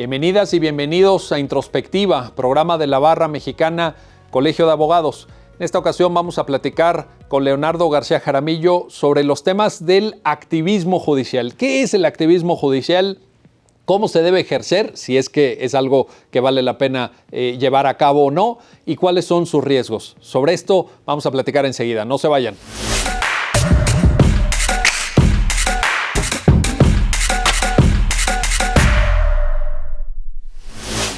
Bienvenidas y bienvenidos a Introspectiva, programa de la Barra Mexicana Colegio de Abogados. En esta ocasión vamos a platicar con Leonardo García Jaramillo sobre los temas del activismo judicial. ¿Qué es el activismo judicial? ¿Cómo se debe ejercer? Si es que es algo que vale la pena llevar a cabo o no. ¿Y cuáles son sus riesgos? Sobre esto vamos a platicar enseguida. No se vayan.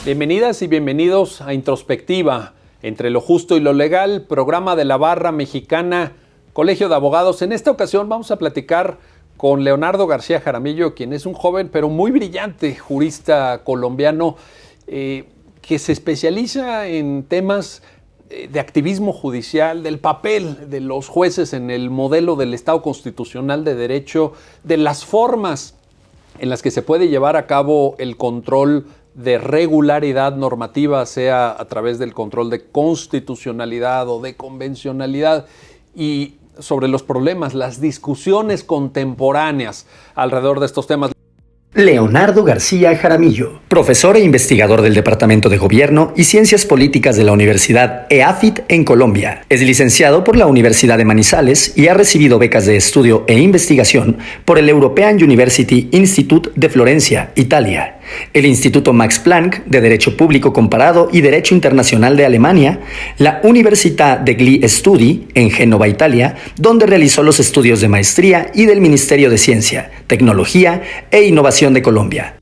Bienvenidas y bienvenidos a Introspectiva, entre lo justo y lo legal, programa de la Barra Mexicana Colegio de Abogados. En esta ocasión vamos a platicar con Leonardo García Jaramillo, quien es un joven pero muy brillante jurista colombiano que se especializa en temas de activismo judicial, del papel de los jueces en el modelo del Estado constitucional de derecho, de las formas en las que se puede llevar a cabo el control de regularidad normativa, sea a través del control de constitucionalidad o de convencionalidad, y sobre los problemas, las discusiones contemporáneas alrededor de estos temas. Leonardo García Jaramillo, profesor e investigador del Departamento de Gobierno y Ciencias Políticas de la Universidad EAFIT en Colombia. Es licenciado por la Universidad de Manizales y ha recibido becas de estudio e investigación por el European University Institute de Florencia, Italia, el Instituto Max Planck de Derecho Público Comparado y Derecho Internacional de Alemania, la Università degli Studi en Génova, Italia, donde realizó los estudios de maestría, y del Ministerio de Ciencia, Tecnología e Innovación de Colombia.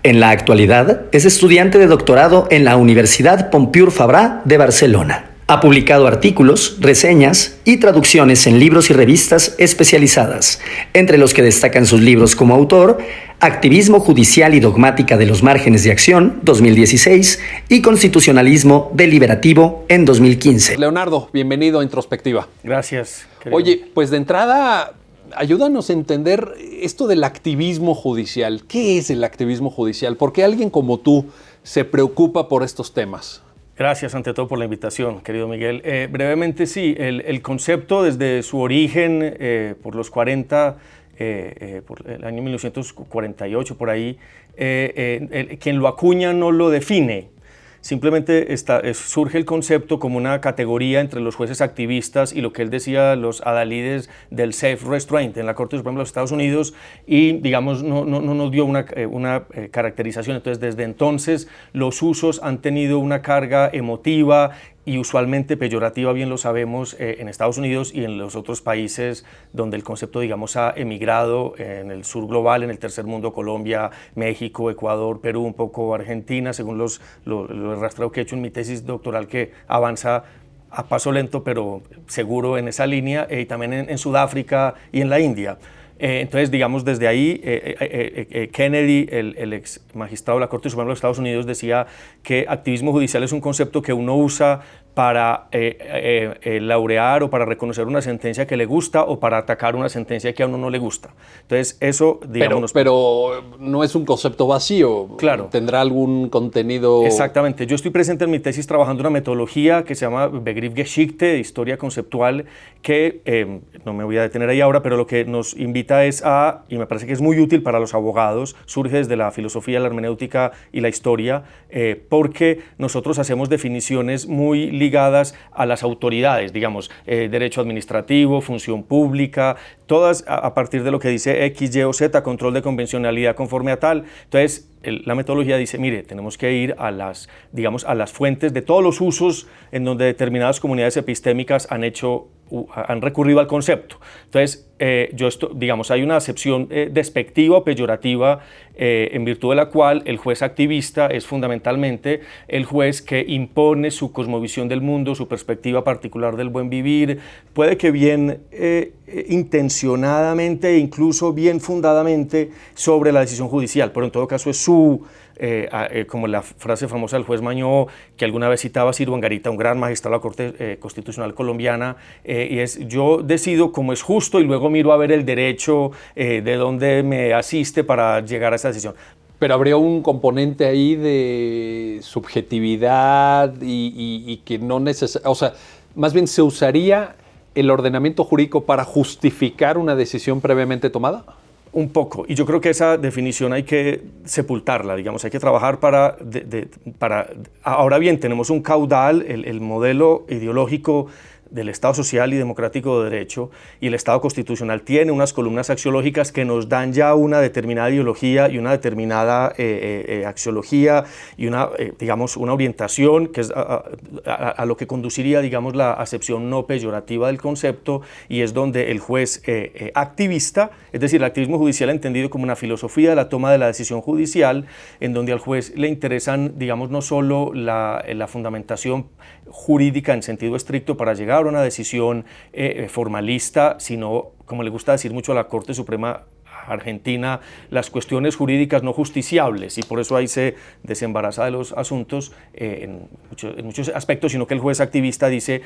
En la actualidad es estudiante de doctorado en la Universidad Pompeu Fabra de Barcelona. Ha publicado artículos, reseñas y traducciones en libros y revistas especializadas, entre los que destacan sus libros como autor: Activismo Judicial y Dogmática de los Márgenes de Acción, 2016, y Constitucionalismo Deliberativo, en 2015. Leonardo, bienvenido a Introspectiva. Gracias, querido. Oye, pues de entrada, ayúdanos a entender esto del activismo judicial. ¿Qué es el activismo judicial? ¿Por qué alguien como tú se preocupa por estos temas? Gracias ante todo por la invitación, querido Miguel. Brevemente, sí, el concepto desde su origen, por los 40, por el año 1948, por ahí, quien lo acuña no lo define. Simplemente surge el concepto como una categoría entre los jueces activistas y lo que él decía, los adalides del self-restraint en la Corte Suprema de los Estados Unidos, y digamos no nos dio una caracterización. Entonces, desde entonces los usos han tenido una carga emotiva y usualmente peyorativa, bien lo sabemos, en Estados Unidos y en los otros países donde el concepto, digamos, ha emigrado, en el sur global, en el tercer mundo: Colombia, México, Ecuador, Perú, un poco Argentina, según lo rastreo que he hecho en mi tesis doctoral, que avanza a paso lento pero seguro en esa línea, y también en Sudáfrica y en la India. Entonces, digamos, desde ahí, Kennedy, el ex magistrado de la Corte Suprema de los Estados Unidos, decía que activismo judicial es un concepto que uno usa para laurear o para reconocer una sentencia que le gusta, o para atacar una sentencia que a uno no le gusta. Entonces, eso, digamos... Pero no es un concepto vacío. Claro. ¿Tendrá algún contenido? Exactamente. Yo estoy presente en mi tesis trabajando una metodología que se llama Begriffsgeschichte, de historia conceptual, que no me voy a detener ahí ahora, pero lo que nos invita es a, y me parece que es muy útil para los abogados, surge desde la filosofía, la hermenéutica y la historia, porque nosotros hacemos definiciones muy ligadas a las autoridades, digamos, derecho administrativo, función pública, todas a partir de lo que dice X, Y o Z, control de convencionalidad conforme a tal. Entonces, la metodología dice, mire, tenemos que ir a las fuentes de todos los usos en donde determinadas comunidades epistémicas han recurrido al concepto. Entonces, digamos, hay una acepción despectiva o peyorativa, en virtud de la cual el juez activista es fundamentalmente el juez que impone su cosmovisión del mundo, su perspectiva particular del buen vivir, puede que bien intencionadamente e incluso bien fundadamente, sobre la decisión judicial, pero en todo caso es como la frase famosa del juez Mañó, que alguna vez citaba Ciro Angarita, un gran magistrado de la Corte Constitucional colombiana, y es: yo decido cómo es justo y luego miro a ver el derecho de dónde me asiste para llegar a esa decisión. Pero habría un componente ahí de subjetividad y que no necesariamente, o sea, más bien se usaría el ordenamiento jurídico para justificar una decisión previamente tomada. Un poco, y yo creo que esa definición hay que sepultarla, digamos, hay que trabajar para... Ahora bien, tenemos un caudal, el modelo ideológico del Estado social y democrático de derecho, y el Estado constitucional tiene unas columnas axiológicas que nos dan ya una determinada ideología y una determinada axiología y digamos, una orientación que es a lo que conduciría, digamos, la acepción no peyorativa del concepto, y es donde el juez activista, es decir, el activismo judicial entendido como una filosofía de la toma de la decisión judicial, en donde al juez le interesan, digamos, no solo la fundamentación jurídica en sentido estricto para llegar a una decisión formalista, sino, como le gusta decir mucho a la Corte Suprema Argentina, las cuestiones jurídicas no justiciables, y por eso ahí se desembaraza de los asuntos en muchos aspectos, sino que el juez activista dice,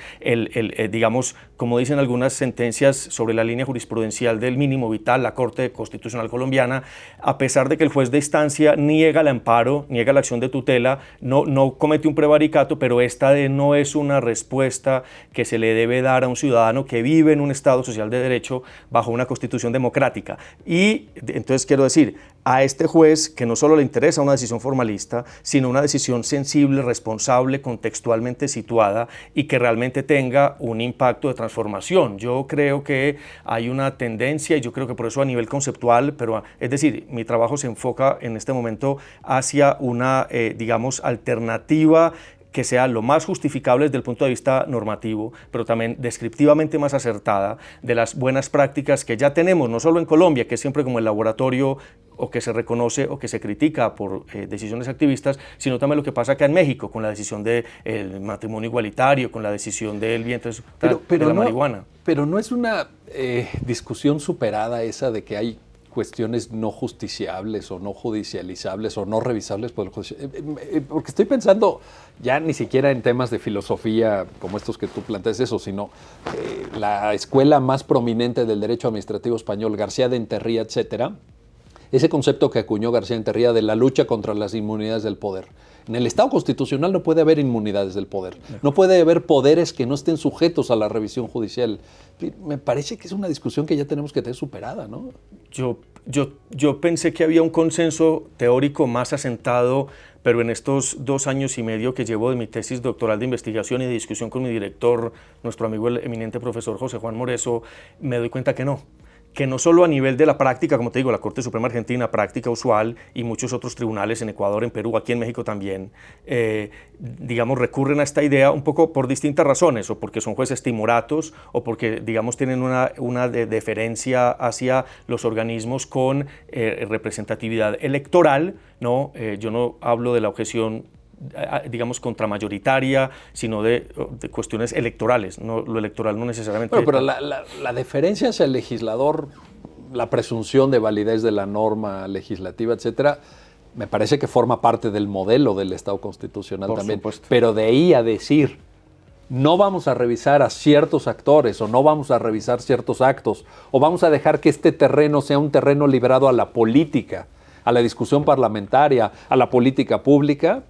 digamos, como dicen algunas sentencias sobre la línea jurisprudencial del mínimo vital, la Corte Constitucional Colombiana, a pesar de que el juez de instancia niega el amparo, niega la acción de tutela, no comete un prevaricato, pero esta no es una respuesta que se le debe dar a un ciudadano que vive en un Estado social de derecho bajo una constitución democrática. Y entonces quiero decir, a este juez que no solo le interesa una decisión formalista, sino una decisión sensible, responsable, contextualmente situada y que realmente tenga un impacto de transformación. Yo creo que hay una tendencia, y yo creo que por eso a nivel conceptual, pero es decir, mi trabajo se enfoca en este momento hacia una, digamos, alternativa que sea lo más justificable desde el punto de vista normativo, pero también descriptivamente más acertada de las buenas prácticas que ya tenemos, no solo en Colombia, que es siempre como el laboratorio o que se reconoce o que se critica por decisiones activistas, sino también lo que pasa acá en México, con la decisión del matrimonio igualitario, con la decisión del vientre de la marihuana. Pero no es una discusión superada esa de que hay cuestiones no justiciables o no judicializables o no revisables por el juicio. Porque estoy pensando ya ni siquiera en temas de filosofía como estos que tú planteas eso, sino la escuela más prominente del derecho administrativo español, García de Enterría, etcétera, ese concepto que acuñó García de Enterría de la lucha contra las inmunidades del poder. En el Estado constitucional no puede haber inmunidades del poder, no puede haber poderes que no estén sujetos a la revisión judicial. Me parece que es una discusión que ya tenemos que tener superada, ¿no? Yo pensé que había un consenso teórico más asentado, pero en estos 2 años y medio que llevo de mi tesis doctoral de investigación y de discusión con mi director, nuestro amigo el eminente profesor José Juan Moreso, me doy cuenta que no solo a nivel de la práctica, como te digo, la Corte Suprema Argentina, práctica usual, y muchos otros tribunales en Ecuador, en Perú, aquí en México también, digamos, recurren a esta idea un poco por distintas razones, o porque son jueces timoratos, o porque, digamos, tienen una deferencia hacia los organismos con representatividad electoral, ¿no? Yo no hablo de la objeción, digamos, contramayoritaria, sino de cuestiones electorales. No, lo electoral no necesariamente... Bueno, pero la deferencia hacia el legislador, la presunción de validez de la norma legislativa, etcétera, me parece que forma parte del modelo del Estado constitucional por también. Supuesto. Pero de ahí a decir, no vamos a revisar a ciertos actores o no vamos a revisar ciertos actos o vamos a dejar que este terreno sea un terreno librado a la política, a la discusión parlamentaria, a la política pública,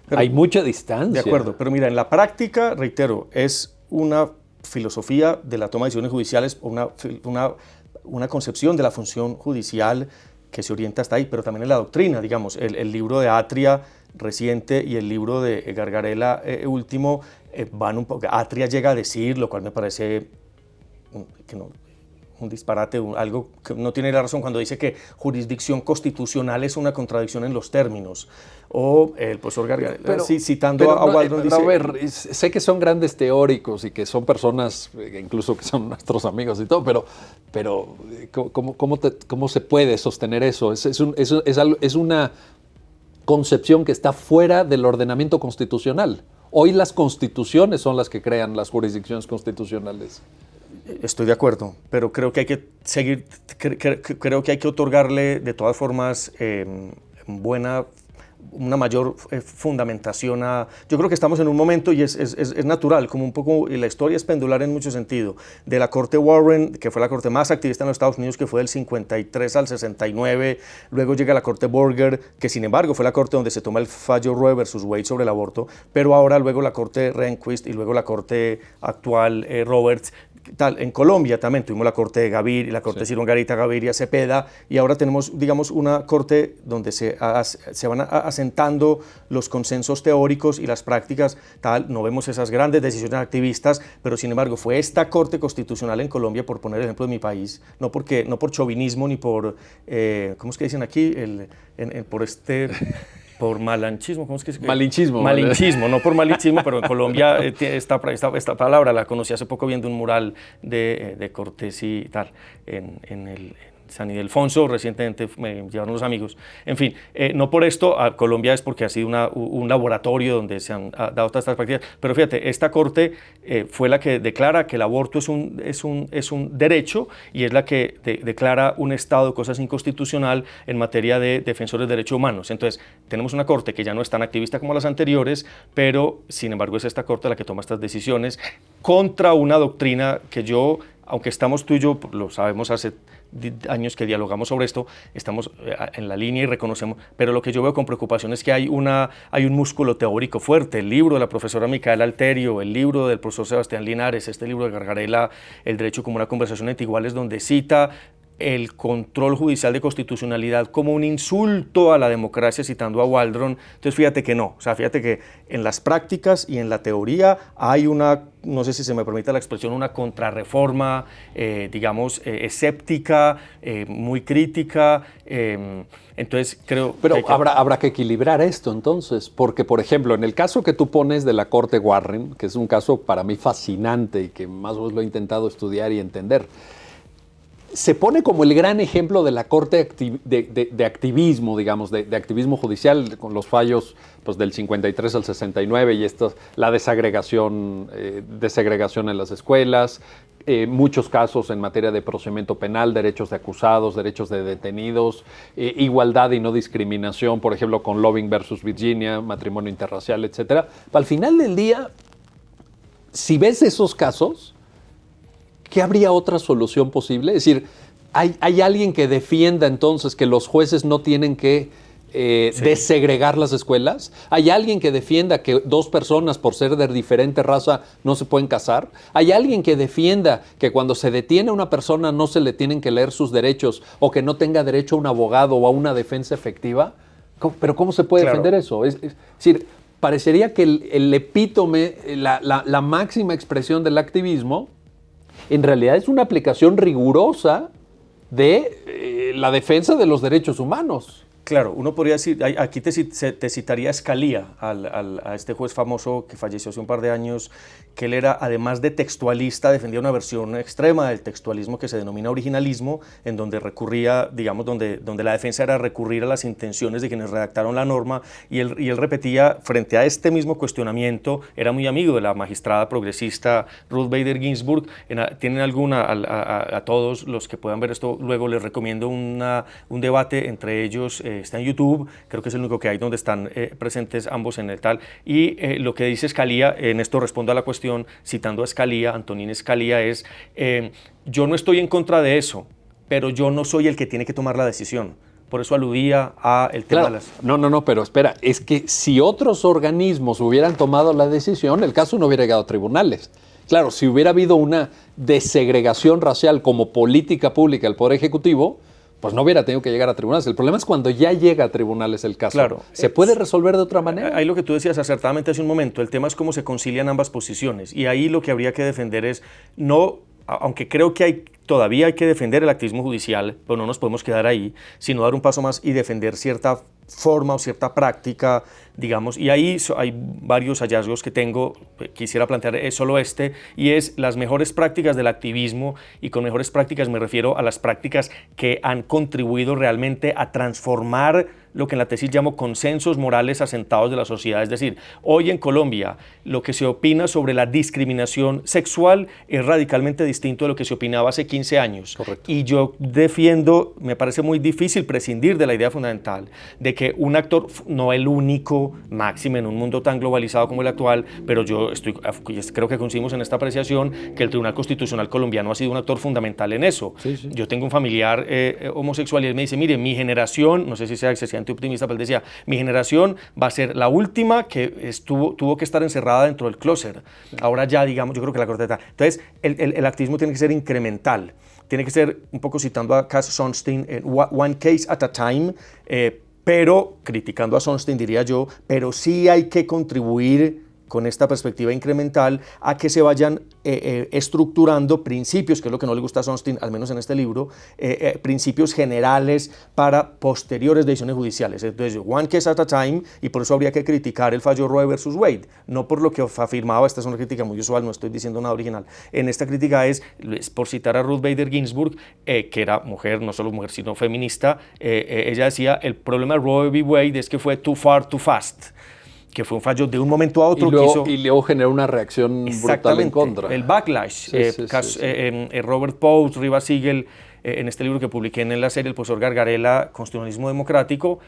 pero hay mucha distancia. De acuerdo, pero mira, en la práctica, reitero, es una filosofía de la toma de decisiones judiciales, una concepción de la función judicial que se orienta hasta ahí, pero también en la doctrina, digamos, el libro de Atria reciente y el libro de Gargarella último van un poco, Atria llega a decir, lo cual me parece que no, un disparate, algo que no tiene la razón cuando dice que jurisdicción constitucional es una contradicción en los términos. O el profesor Gargarella, citando a Waldron, dice... A ver, sé que son grandes teóricos y que son personas, incluso que son nuestros amigos y todo, pero ¿cómo se puede sostener eso? Es una concepción que está fuera del ordenamiento constitucional. Hoy las constituciones son las que crean las jurisdicciones constitucionales. Estoy de acuerdo, pero creo que hay que seguir, creo que hay que otorgarle de todas formas una mayor fundamentación yo creo que estamos en un momento, y es natural, como un poco, y la historia es pendular en mucho sentido, de la corte Warren, que fue la corte más activista en los Estados Unidos, que fue del 53 al 69, luego llega la corte Burger, que sin embargo fue la corte donde se toma el fallo Roe versus Wade sobre el aborto, pero ahora luego la corte Rehnquist y luego la corte actual Roberts. Tal, en Colombia también tuvimos la corte de Gaviria, la corte Ciro Garita Gaviria Cepeda, y ahora tenemos, digamos, una corte donde se van asentando los consensos teóricos y las prácticas, tal. No vemos esas grandes decisiones activistas, pero sin embargo fue esta corte constitucional en Colombia, por poner el ejemplo de mi país, no por chauvinismo ni por, ¿cómo es que dicen aquí? Por malanchismo, ¿cómo es que se dice? Malinchismo. Malinchismo, no por malinchismo, pero en Colombia esta palabra la conocí hace poco viendo un mural de Cortés y tal, en el San Ildefonso, recientemente me llevaron los amigos. En fin, no por esto, a Colombia es porque ha sido un laboratorio donde se han dado todas estas prácticas, pero fíjate, esta corte fue la que declara que el aborto es un derecho, y es la que declara un estado de cosas inconstitucional en materia de defensores de derechos humanos. Entonces, tenemos una corte que ya no es tan activista como las anteriores, pero sin embargo es esta corte la que toma estas decisiones contra una doctrina que yo, aunque estamos tú y yo, lo sabemos hace años que dialogamos sobre esto, estamos en la línea y reconocemos, pero lo que yo veo con preocupación es que hay un músculo teórico fuerte. El libro de la profesora Micaela Alterio, el libro del profesor Sebastián Linares, este libro de Gargarella, El derecho como una conversación entre iguales, donde cita el control judicial de constitucionalidad como un insulto a la democracia, citando a Waldron. Entonces fíjate que no, o sea, fíjate que en las prácticas y en la teoría hay no sé si se me permite la expresión, una contrarreforma, digamos, escéptica, muy crítica. Entonces creo Pero habrá que equilibrar esto entonces, porque por ejemplo, en el caso que tú pones de la corte Warren, que es un caso para mí fascinante y que más o menos lo he intentado estudiar y entender, se pone como el gran ejemplo de la corte de activismo, digamos, de activismo judicial, con los fallos pues, del 53 al 69 y la desegregación en las escuelas, muchos casos en materia de procedimiento penal, derechos de acusados, derechos de detenidos, igualdad y no discriminación, por ejemplo, con Loving versus Virginia, matrimonio interracial, etc. Al final del día, si ves esos casos, ¿qué habría otra solución posible? Es decir, ¿hay alguien que defienda entonces que los jueces no tienen que desegregar las escuelas? ¿Hay alguien que defienda que dos personas por ser de diferente raza no se pueden casar? ¿Hay alguien que defienda que cuando se detiene a una persona no se le tienen que leer sus derechos o que no tenga derecho a un abogado o a una defensa efectiva? ¿Pero cómo se puede defender eso? Es decir, parecería que el epítome, la máxima expresión del activismo, en realidad es una aplicación rigurosa de la defensa de los derechos humanos. Claro, uno podría decir, aquí te citaría a Scalia, a este juez famoso que falleció hace un par de años, que él era, además de textualista, defendía una versión extrema del textualismo que se denomina originalismo, en donde recurría, digamos, donde la defensa era recurrir a las intenciones de quienes redactaron la norma, y él repetía, frente a este mismo cuestionamiento, era muy amigo de la magistrada progresista Ruth Bader Ginsburg. Tienen a todos los que puedan ver esto, luego les recomiendo un debate entre ellos, está en YouTube, creo que es el único que hay donde están presentes ambos en el tal, y lo que dice Scalia, en esto respondo a la cuestión citando a Scalia, Antonín Scalia, es yo no estoy en contra de eso, pero yo no soy el que tiene que tomar la decisión. Por eso aludía a el tema de las... No, pero espera, es que si otros organismos hubieran tomado la decisión, el caso no hubiera llegado a tribunales. Claro, si hubiera habido una desegregación racial como política pública del Poder Ejecutivo, pues no hubiera tenido que llegar a tribunales. El problema es cuando ya llega a tribunales el caso. Claro. ¿Se puede resolver de otra manera? Ahí lo que tú decías acertadamente hace un momento, el tema es cómo se concilian ambas posiciones. Y ahí lo que habría que defender es, no, aunque creo que todavía hay que defender el activismo judicial, pero no nos podemos quedar ahí, sino dar un paso más y defender cierta forma o cierta práctica, digamos, y ahí hay varios hallazgos que tengo, quisiera plantear es solo y es las mejores prácticas del activismo, y con mejores prácticas me refiero a las prácticas que han contribuido realmente a transformar lo que en la tesis llamo consensos morales asentados de la sociedad. Es decir, hoy en Colombia lo que se opina sobre la discriminación sexual es radicalmente distinto de lo que se opinaba hace 15 años. Correcto. Y yo defiendo, me parece muy difícil prescindir de la idea fundamental de que un actor, no el único, máximo en un mundo tan globalizado como el actual, pero yo creo que coincidimos en esta apreciación, que el Tribunal Constitucional colombiano ha sido un actor fundamental en eso. Sí, sí. Yo tengo un familiar homosexual y él me dice, mire, mi generación, no sé si sea excesivamente optimista, pero él decía, mi generación va a ser la última que tuvo que estar encerrada dentro del clóset. Ahora ya, digamos, yo creo que la Corte está. Entonces, el activismo tiene que ser incremental, tiene que ser, un poco citando a Cass Sunstein, one case at a time, pero, criticando a Sunstein diría yo, pero sí hay que contribuir con esta perspectiva incremental a que se vayan estructurando principios, que es lo que no le gusta a Sunstein, al menos en este libro, principios generales para posteriores decisiones judiciales. Entonces, one case at a time, y por eso habría que criticar el fallo Roe versus Wade, no por lo que afirmaba, esta es una crítica muy usual, no estoy diciendo nada original. En esta crítica es por citar a Ruth Bader Ginsburg, que era mujer, no solo mujer, sino feminista, ella decía, el problema de Roe v. Wade es que fue too far, too fast, que fue un fallo de un momento a otro. Y luego generó una reacción brutal en contra. El backlash. Robert Post, Riva Siegel, en este libro que publiqué en la serie, el profesor Gargarella, Constitucionalismo Democrático,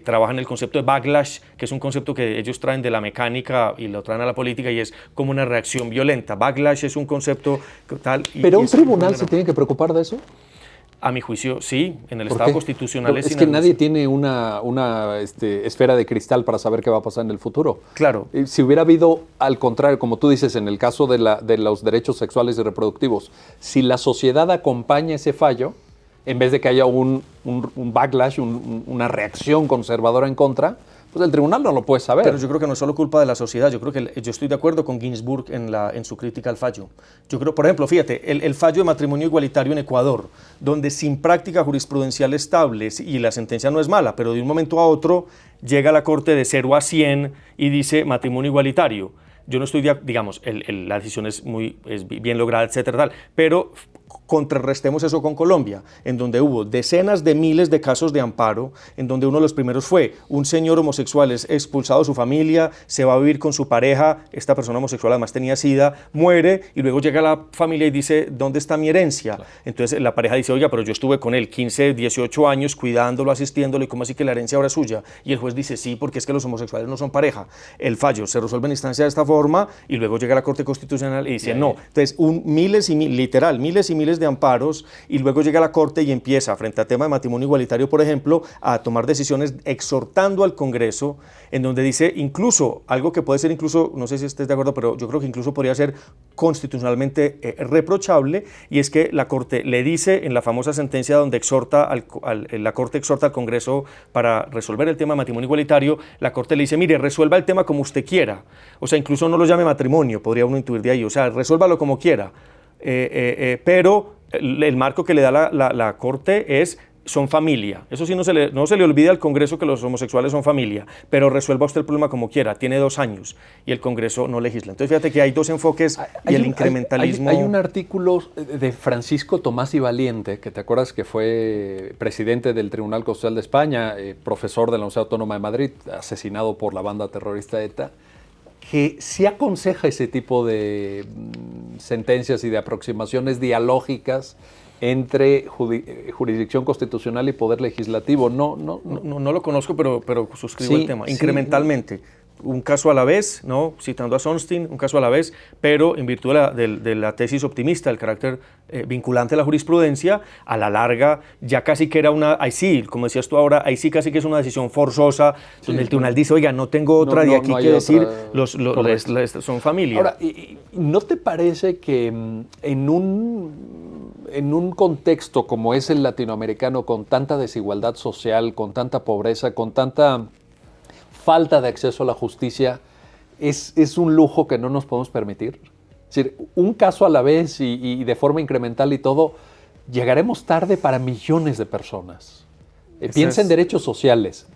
trabaja en el concepto de backlash, que es un concepto que ellos traen de la mecánica y lo traen a la política, y es como una reacción violenta. Backlash es un concepto tal. ¿Pero un tribunal se tiene que preocupar de eso? A mi juicio, sí, en el Estado constitucional es que nadie tiene una esfera de cristal para saber qué va a pasar en el futuro. Claro. Si hubiera habido, al contrario, como tú dices, en el caso de los derechos sexuales y reproductivos, si la sociedad acompaña ese fallo, en vez de que haya un backlash, una reacción conservadora en contra, pues el tribunal no lo puede saber. Pero yo creo que no es solo culpa de la sociedad. Yo creo que yo estoy de acuerdo con Ginsburg en su crítica al fallo. Yo creo, por ejemplo, fíjate, el fallo de matrimonio igualitario en Ecuador, donde sin práctica jurisprudencial estable, y la sentencia no es mala, pero de un momento a otro llega la Corte de 0 a 100 y dice matrimonio igualitario. Yo no estoy, digamos, la decisión es bien lograda, etcétera, tal, pero contrarrestemos eso con Colombia, en donde hubo decenas de miles de casos de amparo, en donde uno de los primeros fue un señor homosexual es expulsado de su familia, se va a vivir con su pareja, esta persona homosexual además tenía SIDA, muere, y luego llega la familia y dice, ¿dónde está mi herencia? Claro. Entonces la pareja dice, oiga, pero yo estuve con él 15, 18 años cuidándolo, asistiéndolo, ¿y cómo así que la herencia ahora es suya? Y el juez dice, sí, porque es que los homosexuales no son pareja. El fallo se resuelve en instancia de esta forma, y luego llega la Corte Constitucional y dice, no. Entonces, miles y miles de amparos, y luego llega la Corte y empieza, frente al tema de matrimonio igualitario, por ejemplo, a tomar decisiones exhortando al Congreso, en donde dice incluso, algo que puede ser incluso, no sé si estés de acuerdo, pero yo creo que incluso podría ser constitucionalmente reprochable, y es que la Corte le dice en la famosa sentencia donde la Corte exhorta al Congreso para resolver el tema de matrimonio igualitario, la Corte le dice, mire, resuelva el tema como usted quiera, o sea, incluso no lo llame matrimonio, podría uno intuir de ahí, o sea, resuélvalo como quiera. Pero el marco que le da la Corte son familia. Eso sí, no se le olvida al Congreso que los homosexuales son familia, pero resuelva usted el problema como quiera. Tiene 2 años y el Congreso no legisla. Entonces fíjate que hay dos enfoques y el incrementalismo... Hay un artículo de Francisco Tomás y Valiente, que te acuerdas que fue presidente del Tribunal Constitucional de España, profesor de la Universidad Autónoma de Madrid, asesinado por la banda terrorista ETA, que sí aconseja ese tipo de sentencias y de aproximaciones dialógicas entre jurisdicción constitucional y poder legislativo. No lo conozco, pero suscribo el tema. Incrementalmente. Un caso a la vez, ¿no? Citando a Sunstein, un caso a la vez, pero en virtud de la tesis optimista, el carácter vinculante de la jurisprudencia, a la larga ya casi que era ahí sí, como decías tú ahora, ahí sí casi que es una decisión forzosa, donde el tribunal dice, oiga, no tengo otra de aquí que decir, son familia. Ahora, ¿no te parece que en un contexto como es el latinoamericano, con tanta desigualdad social, con tanta pobreza, con tanta falta de acceso a la justicia, es un lujo que no nos podemos permitir? Es decir, un caso a la vez y de forma incremental y todo, llegaremos tarde para millones de personas. Piensa en derechos sociales,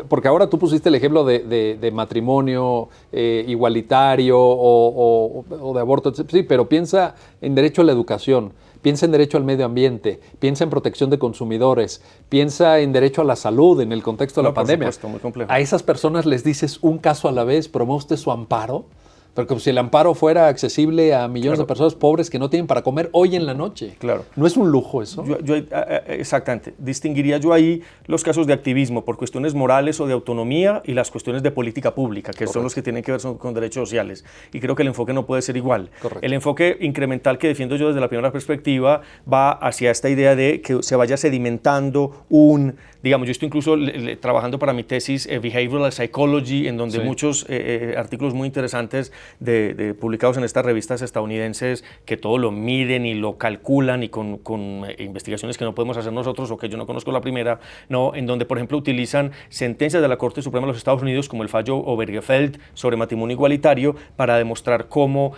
porque ahora tú pusiste el ejemplo de matrimonio igualitario o de aborto, sí, pero piensa en derecho a la educación, piensa en derecho al medio ambiente, piensa en protección de consumidores, piensa en derecho a la salud en el contexto de la pandemia. Por supuesto, muy complejo. A esas personas les dices un caso a la vez, promueve usted su amparo, pero como si el amparo fuera accesible a millones de personas pobres que no tienen para comer hoy en la noche. Claro. ¿No es un lujo eso? Exactamente. Distinguiría yo ahí los casos de activismo por cuestiones morales o de autonomía y las cuestiones de política pública, que son los que tienen que ver con derechos sociales. Y creo que el enfoque no puede ser igual. Correcto. El enfoque incremental que defiendo yo desde la primera perspectiva va hacia esta idea de que se vaya sedimentando digamos, yo estoy incluso trabajando para mi tesis Behavioral Psychology, en donde muchos artículos muy interesantes publicados en estas revistas estadounidenses que todo lo miden y lo calculan y con investigaciones que no podemos hacer nosotros o que yo no conozco la primera, ¿no? En donde, por ejemplo, utilizan sentencias de la Corte Suprema de los Estados Unidos como el fallo Obergefell sobre matrimonio igualitario para demostrar cómo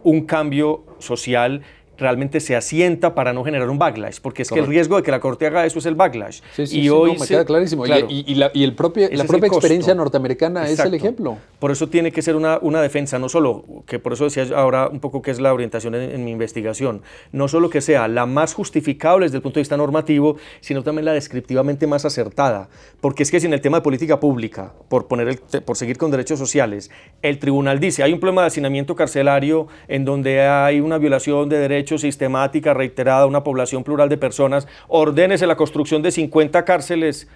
un cambio social realmente se asienta para no generar un backlash, porque es Correcto. que el riesgo de que la Corte haga eso es el backlash. Y hoy me queda clarísimo. Claro. Y la propia experiencia norteamericana es el ejemplo. Por eso tiene que ser una defensa, no solo, que por eso decía ahora un poco que es la orientación en mi investigación, no solo que sea la más justificable desde el punto de vista normativo, sino también la descriptivamente más acertada, porque es que si en el tema de política pública, por seguir con derechos sociales, el tribunal dice, hay un problema de hacinamiento carcelario en donde hay una violación de derechos sistemática, reiterada, una población plural de personas, ordénese la construcción de 50 cárceles,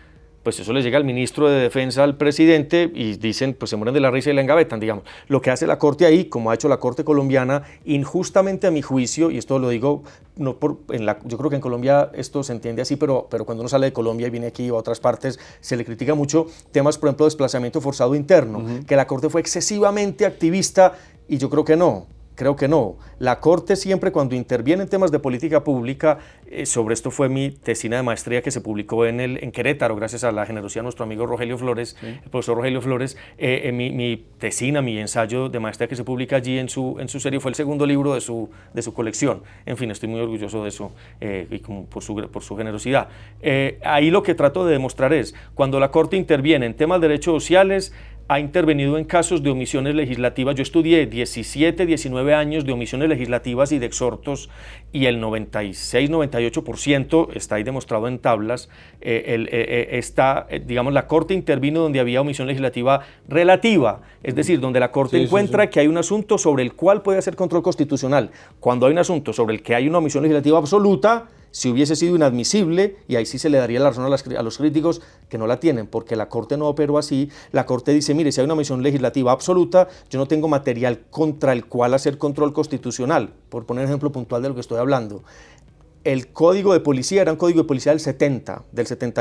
pues eso le llega al ministro de Defensa, al presidente, y dicen, pues se mueren de la risa y la engavetan, digamos. Lo que hace la Corte ahí, como ha hecho la Corte colombiana, injustamente a mi juicio, y esto lo digo, yo creo que en Colombia esto se entiende así, pero cuando uno sale de Colombia y viene aquí o a otras partes, se le critica mucho temas, por ejemplo, de desplazamiento forzado interno, que la Corte fue excesivamente activista, y yo creo que no. Creo que no. La Corte siempre cuando interviene en temas de política pública, sobre esto fue mi tesina de maestría que se publicó en Querétaro, gracias a la generosidad de nuestro amigo Rogelio Flores, el profesor Rogelio Flores, mi tesina, mi ensayo de maestría que se publica allí en su serie, fue el segundo libro de su colección. En fin, estoy muy orgulloso de eso y por su generosidad. Ahí lo que trato de demostrar es, cuando la Corte interviene en temas de derechos sociales, ha intervenido en casos de omisiones legislativas. Yo estudié 17, 19 años de omisiones legislativas y de exhortos, y el 96-98% está ahí demostrado en tablas. Digamos, la Corte intervino donde había omisión legislativa relativa, es decir, donde la Corte encuentra que hay un asunto sobre el cual puede hacer control constitucional. Cuando hay un asunto sobre el que hay una omisión legislativa absoluta, si hubiese sido inadmisible, y ahí sí se le daría la razón a los críticos que no la tienen, porque la Corte no operó así. La Corte dice, mire, si hay una omisión legislativa absoluta, yo no tengo material contra el cual hacer control constitucional, por poner un ejemplo puntual de lo que estoy hablando. El código de policía era un código de policía del 70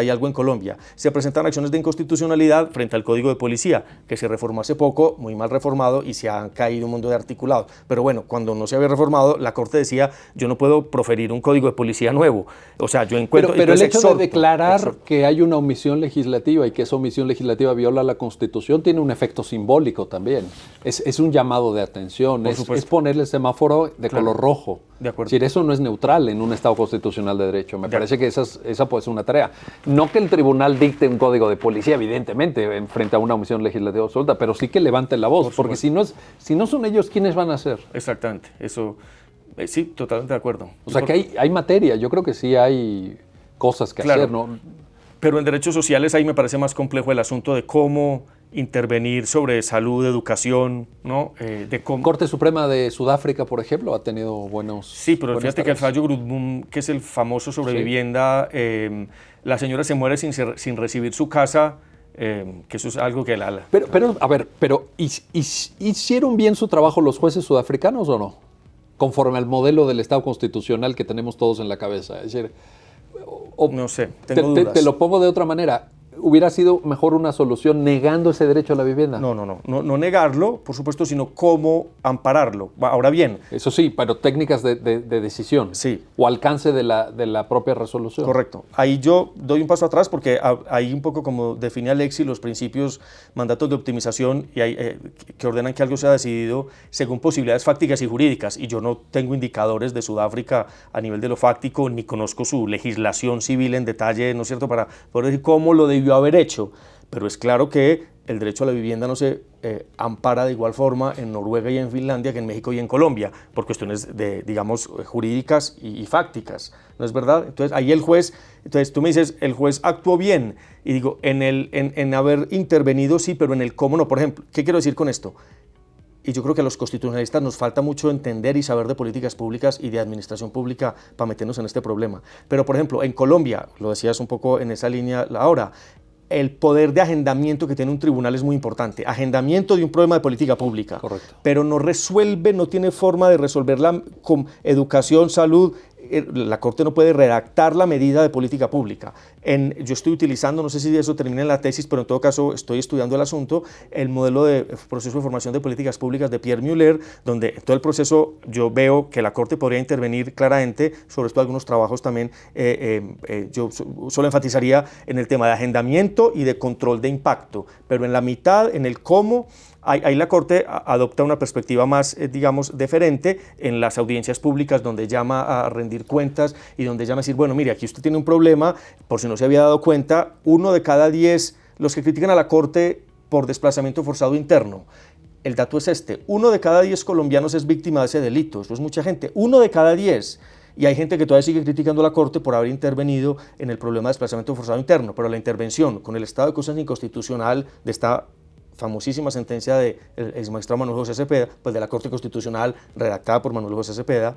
y algo en Colombia. Se presentaron acciones de inconstitucionalidad frente al código de policía, que se reformó hace poco, muy mal reformado, y se han caído un mundo de articulados. Pero bueno, cuando no se había reformado, la Corte decía, yo no puedo proferir un código de policía nuevo. O sea, yo encuentro... Pero el hecho de declarar que hay una omisión legislativa y que esa omisión legislativa viola la Constitución tiene un efecto simbólico también. Es un llamado de atención, es ponerle el semáforo de color rojo. De acuerdo. Es decir, eso no es neutral en un Estado constitucional de derecho. Me parece que esa puede ser una tarea. No que el tribunal dicte un código de policía, evidentemente, frente a una omisión legislativa absoluta, pero sí que levante la voz, porque si no son ellos, ¿quiénes van a ser? Exactamente, eso, sí, totalmente de acuerdo. O sea que hay materia, yo creo que sí hay cosas que hacer, ¿no? Pero en derechos sociales ahí me parece más complejo el asunto de cómo intervenir sobre salud, educación, ¿no? Corte Suprema de Sudáfrica, por ejemplo, ha tenido buenos... Sí, pero fíjate que el fallo Grudbum, que es el famoso sobre vivienda, la señora se muere sin recibir su casa, que eso es algo que Pero ¿hicieron bien su trabajo los jueces sudafricanos o no? Conforme al modelo del Estado constitucional que tenemos todos en la cabeza. Es decir, no sé, tengo dudas. Te lo pongo de otra manera. ¿Hubiera sido mejor una solución negando ese derecho a la vivienda? No negarlo, por supuesto, sino cómo ampararlo. Ahora bien... Eso sí, pero técnicas de decisión. Sí. O alcance de la propia resolución. Correcto. Ahí yo doy un paso atrás porque ahí un poco como define Alexis los principios, mandatos de optimización y que ordenan que algo sea decidido según posibilidades fácticas y jurídicas. Y yo no tengo indicadores de Sudáfrica a nivel de lo fáctico, ni conozco su legislación civil en detalle, ¿no es cierto?, para poder decir cómo lo debió haber hecho, pero es claro que el derecho a la vivienda no se ampara de igual forma en Noruega y en Finlandia que en México y en Colombia, por cuestiones de, digamos, jurídicas y fácticas, ¿no es verdad? Entonces, ahí el juez, entonces tú me dices, el juez actuó bien, y digo, en haber intervenido sí, pero en el cómo no. Por ejemplo, ¿qué quiero decir con esto? Y yo creo que a los constitucionalistas nos falta mucho entender y saber de políticas públicas y de administración pública para meternos en este problema. Pero, por ejemplo, en Colombia, lo decías un poco en esa línea ahora, el poder de agendamiento que tiene un tribunal es muy importante. Agendamiento de un problema de política pública. Correcto. Pero no resuelve, no tiene forma de resolverla con educación, salud. La Corte no puede redactar la medida de política pública. Yo estoy utilizando, no sé si eso termina en la tesis, pero en todo caso estoy estudiando el asunto, el modelo de proceso de formación de políticas públicas de Pierre Muller, donde en todo el proceso yo veo que la Corte podría intervenir claramente, sobre todo algunos trabajos también, yo solo enfatizaría en el tema de agendamiento y de control de impacto, pero en la mitad, en el cómo, ahí la Corte adopta una perspectiva más, digamos, deferente en las audiencias públicas, donde llama a rendir cuentas y donde llama a decir, bueno, mire, aquí usted tiene un problema, por si no se había dado cuenta, 1 de cada 10, los que critican a la Corte por desplazamiento forzado interno, el dato es este, 1 de cada 10 colombianos es víctima de ese delito, eso es mucha gente, 1 de cada 10. Y hay gente que todavía sigue criticando a la Corte por haber intervenido en el problema de desplazamiento forzado interno, pero la intervención con el estado de cosas inconstitucional de esta famosísima sentencia del magistrado Manuel José Cepeda, pues de la Corte Constitucional, redactada por Manuel José Cepeda,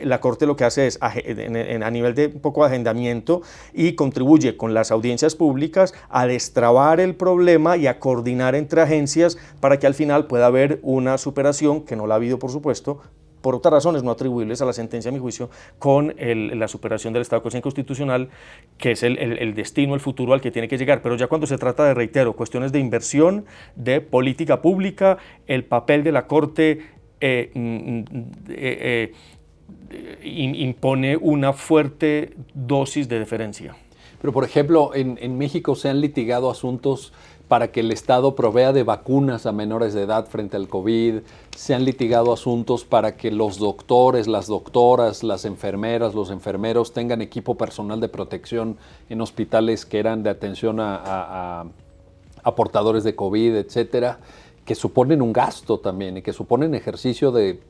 la Corte lo que hace es, a nivel de un poco de agendamiento, y contribuye con las audiencias públicas a destrabar el problema y a coordinar entre agencias para que al final pueda haber una superación, que no la ha habido por supuesto, por otras razones no atribuibles a la sentencia, a mi juicio, con la superación del estado de cosa inconstitucional, que es el destino, el futuro al que tiene que llegar. Pero ya cuando se trata de, reitero, cuestiones de inversión, de política pública, el papel de la Corte impone una fuerte dosis de deferencia. Pero, por ejemplo, en México se han litigado asuntos para que el Estado provea de vacunas a menores de edad frente al COVID, se han litigado asuntos para que los doctores, las doctoras, las enfermeras, los enfermeros tengan equipo personal de protección en hospitales que eran de atención a portadores de COVID, etcétera, que suponen un gasto también y que suponen ejercicio de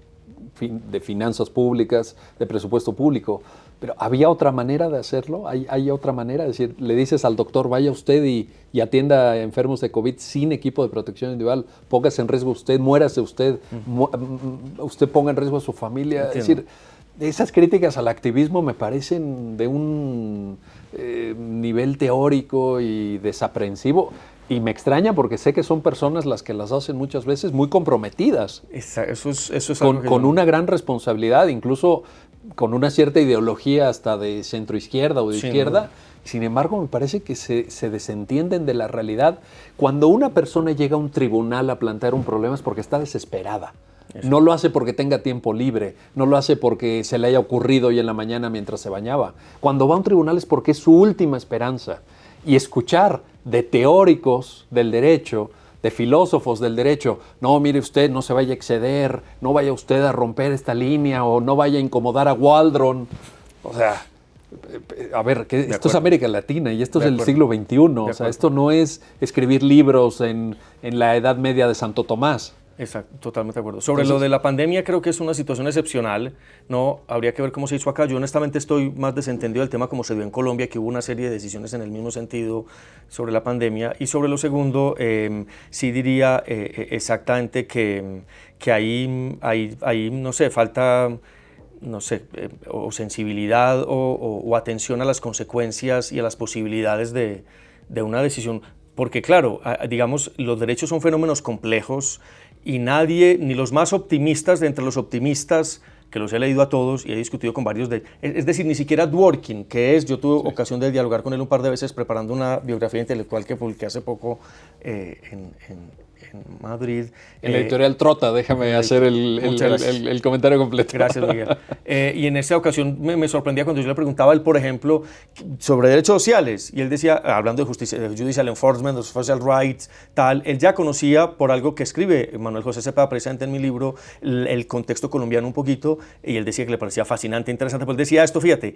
finanzas públicas, de presupuesto público. Pero ¿había otra manera de hacerlo? ¿Hay otra manera? Es decir, le dices al doctor, vaya usted y atienda a enfermos de COVID sin equipo de protección individual, póngase en riesgo usted, muérase usted, usted ponga en riesgo a su familia. Entiendo. Es decir, esas críticas al activismo me parecen de un nivel teórico y desaprensivo. Y me extraña porque sé que son personas las que las hacen muchas veces muy comprometidas. Eso es con una gran responsabilidad, incluso con una cierta ideología hasta de centroizquierda o de izquierda. Sin embargo, me parece que se desentienden de la realidad. Cuando una persona llega a un tribunal a plantear un problema es porque está desesperada. Eso. No lo hace porque tenga tiempo libre, no lo hace porque se le haya ocurrido hoy en la mañana mientras se bañaba. Cuando va a un tribunal es porque es su última esperanza. Y escuchar de teóricos del derecho, de filósofos del derecho, no, mire usted, no se vaya a exceder, no vaya usted a romper esta línea o no vaya a incomodar a Waldron. O sea, a ver, esto es América Latina y esto es el siglo XXI. O sea, esto no es escribir libros en la Edad Media de Santo Tomás. Exacto, totalmente de acuerdo. Sobre lo de la pandemia, creo que es una situación excepcional, ¿no? Habría que ver cómo se hizo acá. Yo honestamente estoy más desentendido del tema como se dio en Colombia, que hubo una serie de decisiones en el mismo sentido sobre la pandemia. Y sobre lo segundo, sí diría exactamente que ahí, no sé, falta, no sé, o sensibilidad o atención a las consecuencias y a las posibilidades de una decisión. Porque claro, digamos, los derechos son fenómenos complejos y nadie, ni los más optimistas de entre los optimistas, que los he leído a todos y he discutido con varios es decir, ni siquiera Dworkin, yo tuve ocasión de dialogar con él un par de veces preparando una biografía intelectual que publiqué hace poco en Madrid. En la editorial Trota, déjame hacer el comentario completo. Gracias, Miguel. Y en esa ocasión me sorprendía cuando yo le preguntaba a él, por ejemplo, sobre derechos sociales, y él decía, hablando de justicia, de judicial enforcement, de social rights, tal, él ya conocía por algo que escribe Manuel José Cepeda presente en mi libro, el contexto colombiano un poquito, y él decía que le parecía fascinante, interesante, pues él decía esto, fíjate,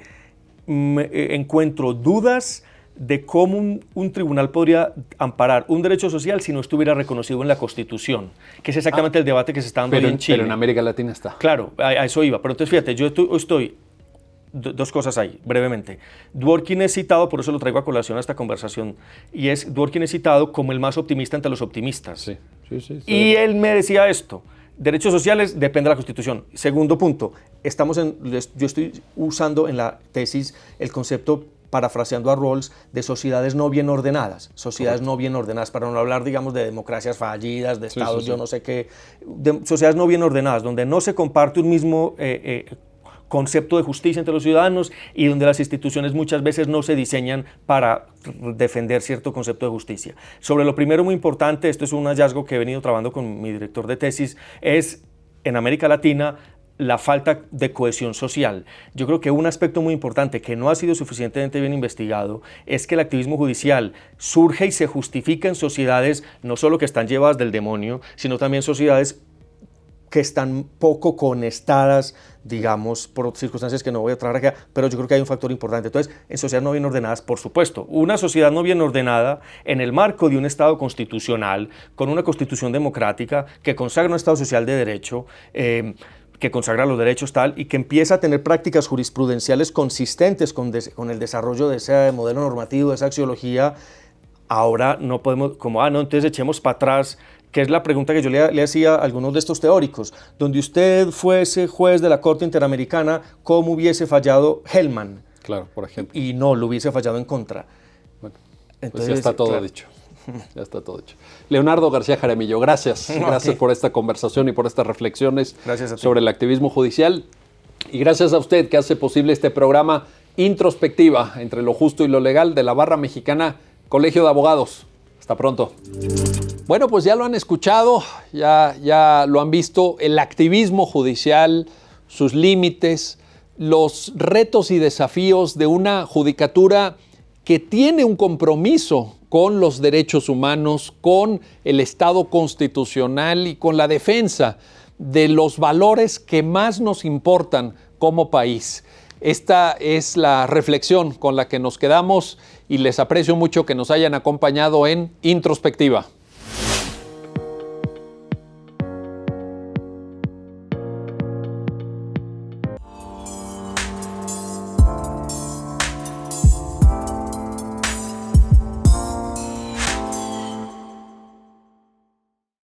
encuentro dudas de cómo un tribunal podría amparar un derecho social si no estuviera reconocido en la Constitución, que es exactamente el debate que se está dando hoy en Chile. Pero en América Latina está. Claro, a eso iba. Pero entonces fíjate, yo estoy dos cosas ahí, brevemente. Dworkin es citado, por eso lo traigo a colación a esta conversación, y Dworkin es citado como el más optimista entre los optimistas. Sí. Y él me decía esto: derechos sociales depende de la Constitución. Segundo punto, yo estoy usando en la tesis el concepto, parafraseando a Rawls, de sociedades no bien ordenadas. Sociedades no bien ordenadas, para no hablar, digamos, de democracias fallidas, de estados, yo no sé qué, de sociedades no bien ordenadas, donde no se comparte un mismo concepto de justicia entre los ciudadanos y donde las instituciones muchas veces no se diseñan para defender cierto concepto de justicia. Sobre lo primero, muy importante, esto es un hallazgo que he venido trabajando con mi director de tesis, es en América Latina la falta de cohesión social. Yo creo que un aspecto muy importante que no ha sido suficientemente bien investigado es que el activismo judicial surge y se justifica en sociedades no solo que están llevadas del demonio, sino también sociedades que están poco conectadas, digamos, por circunstancias que no voy a traer acá, pero yo creo que hay un factor importante. Entonces, en sociedades no bien ordenadas, por supuesto, una sociedad no bien ordenada en el marco de un Estado constitucional, con una constitución democrática que consagra un Estado social de derecho, que consagra los derechos tal, y que empieza a tener prácticas jurisprudenciales consistentes con el desarrollo de ese modelo normativo, de esa axiología. Ahora no podemos, entonces echemos para atrás, que es la pregunta que yo le hacía a algunos de estos teóricos. Donde usted fuese juez de la Corte Interamericana, ¿cómo hubiese fallado Hellman? Claro, por ejemplo. Y no, lo hubiese fallado en contra. Bueno, entonces, ya está todo dicho. Ya está todo dicho. Leonardo García Jaramillo, gracias. Gracias por esta conversación y por estas reflexiones sobre el activismo judicial. Y gracias a usted que hace posible este programa Introspectiva entre lo justo y lo legal de la Barra Mexicana Colegio de Abogados. Hasta pronto. Bueno, pues ya lo han escuchado, ya lo han visto, el activismo judicial, sus límites, los retos y desafíos de una judicatura que tiene un compromiso con los derechos humanos, con el Estado constitucional y con la defensa de los valores que más nos importan como país. Esta es la reflexión con la que nos quedamos y les aprecio mucho que nos hayan acompañado en Introspectiva.